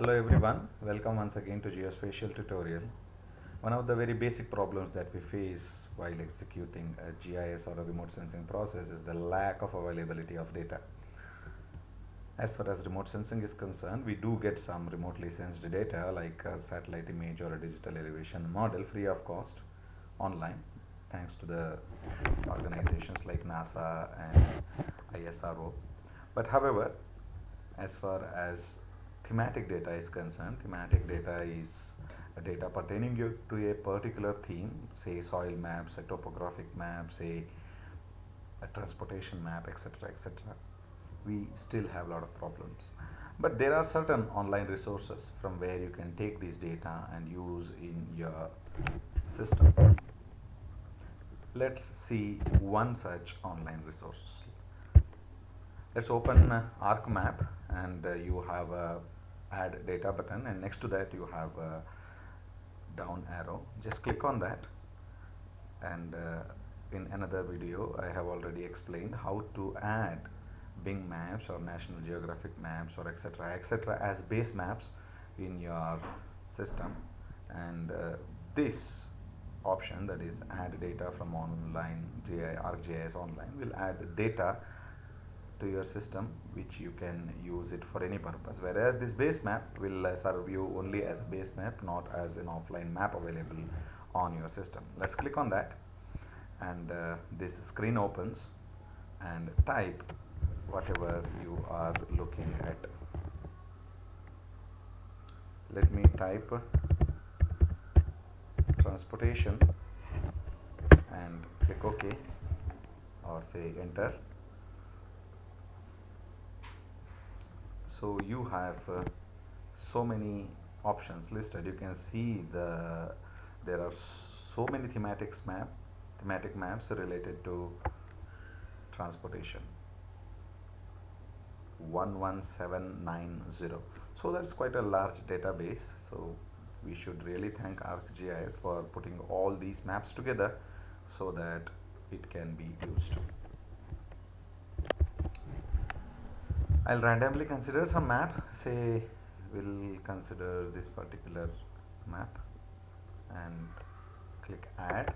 Hello everyone, welcome once again to Geospatial tutorial. One of the very basic problems that we face while executing a GIS or a remote sensing process is the lack of availability of data. As far as remote sensing is concerned, we do get some remotely sensed data like a satellite image or a digital elevation model free of cost online thanks to the organizations like NASA and ISRO. But however, as far as thematic data is concerned, thematic data is a data pertaining to a particular theme, say soil maps, a topographic map, say a transportation map, etc., etc. We still have a lot of problems. But there are certain online resources from where you can take these data and use in your system. Let's see one such online resource. Let's open ArcMap, and you have a add data button, and next to that you have a down arrow. Just click on that, and in another video I have already explained how to add Bing maps or National Geographic maps or etc etc as base maps in your system. And this option, that is add data from online ArcGIS online, will add data to your system which you can use it for any purpose, whereas this base map will serve you only as a base map, not as an offline map available on your system. Let's click on that, and this screen opens, and type whatever you are looking at. Let me type transportation and click OK or say enter. So you have so many options listed. You can see there are so many thematic maps related to transportation. 11790. So that's quite a large database. So we should really thank ArcGIS for putting all these maps together so that it can be used. I'll randomly consider some map. Say we'll consider this particular map and click add.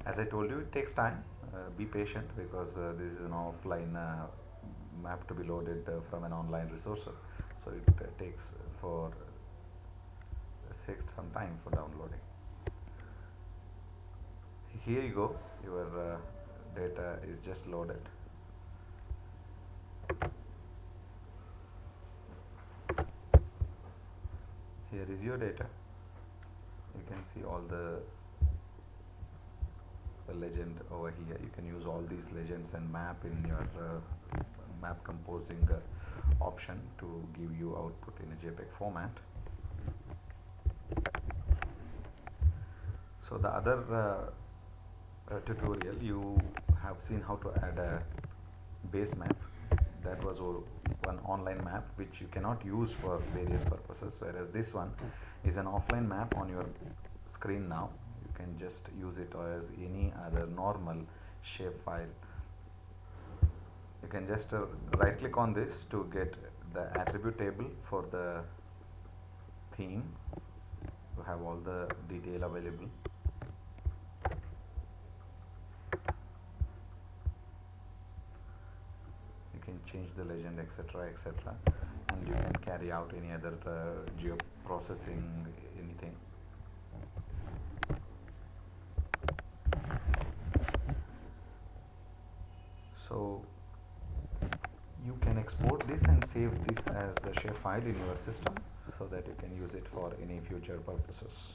As I told you, it takes time. Be patient, because this is an offline map to be loaded from an online resource, so it takes some time for downloading. Here you go, your data is just loaded. Here is your data. You can see all the legend over here. You can use all these legends and map in your map composing option to give you output in a JPEG format. So the other tutorial, you have seen how to add a base map. That was one online map which you cannot use for various purposes, whereas this one is an offline map on your screen now. You can just use it as any other normal shapefile. You can just right click on this to get the attribute table for the theme. You have all the detail available. You can change the legend, etc etc, and you can carry out any other geo processing, anything. So you can export this and save this as a shapefile in your system so that you can use it for any future purposes.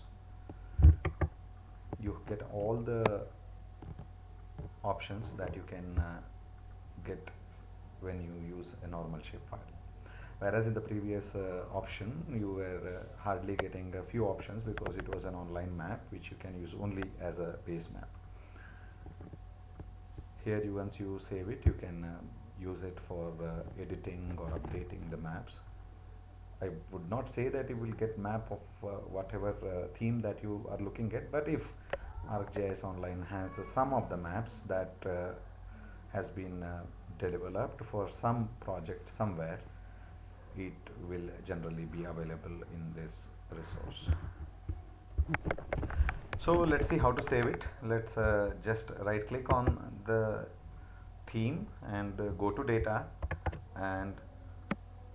You get all the options that you can get when you use a normal shapefile, whereas in the previous option you were hardly getting a few options because it was an online map which you can use only as a base map. Here once you save it, you can use it for editing or updating the maps. I would not say that you will get map of whatever theme that you are looking at, but if ArcGIS Online has some of the maps that has been developed for some project somewhere, it will generally be available in this resource. So let's see how to save it. Let's just right click on the theme and go to data and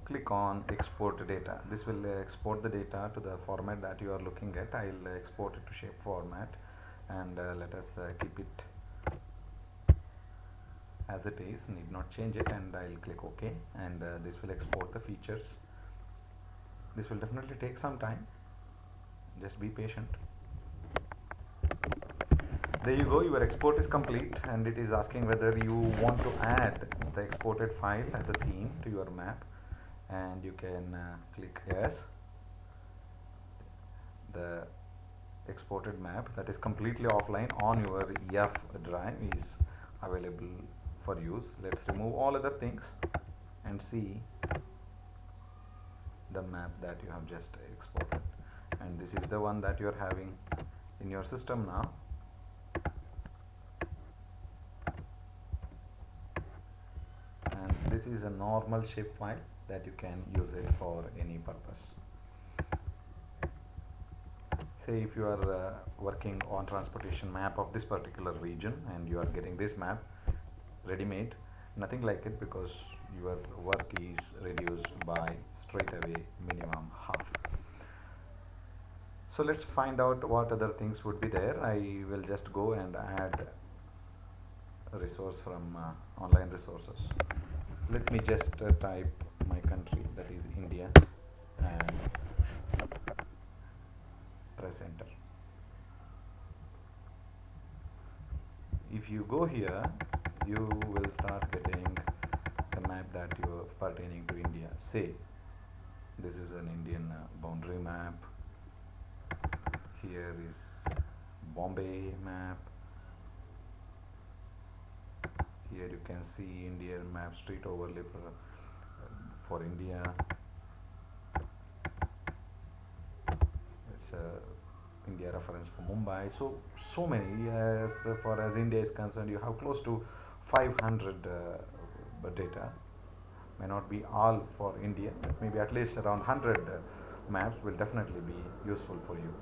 click on export data. This will export the data to the format that you are looking at. I'll export it to shape format, and let us keep it as it is, need not change it, and I'll click OK, and this will export the features. This will definitely take some time, just be patient. There you go, your export is complete, and it is asking whether you want to add the exported file as a theme to your map, and you can click yes. The exported map that is completely offline on your EF drive is available for use. Let's remove all other things and see the map that you have just exported, and this is the one that you are having in your system now. And this is a normal shape file that you can use it for any purpose. Say if you are working on transportation map of this particular region and you are getting this map ready-made, nothing like it, because your work is reduced by straight away minimum half. So let's find out what other things would be there. I will just go and add a resource from online resources. Let me just type my country, that is India, and press enter. If you go here, you will start getting the map that you are pertaining to India. Say this is an Indian boundary map. Here is Bombay map. Here you can see Indian map, street overlay for India. It's India reference for Mumbai. So many. As far as India is concerned, you have close to 500 data. May not be all for India, but maybe at least around 100 maps will definitely be useful for you.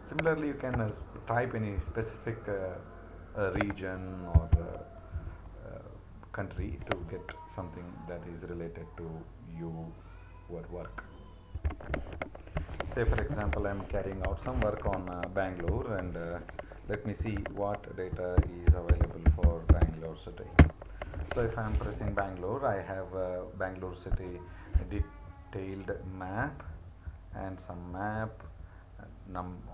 Similarly, you can type any specific region or country to get something that is related to your work. Say for example, I am carrying out some work on Bangalore, and let me see what data is available for Bangalore city. So if I am pressing Bangalore, I have Bangalore city detailed map and some map,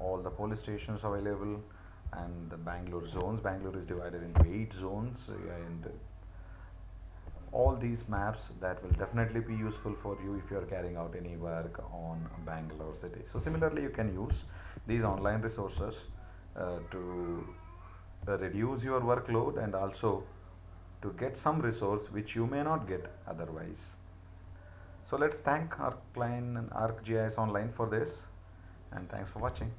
all the police stations available, and the Bangalore zones. Bangalore is divided into 8 zones, and all these maps that will definitely be useful for you if you are carrying out any work on Bangalore city. So similarly, you can use these online resources to reduce your workload, and also to get some resource which you may not get otherwise. So let's thank our client ArcGIS Online for this, and thanks for watching.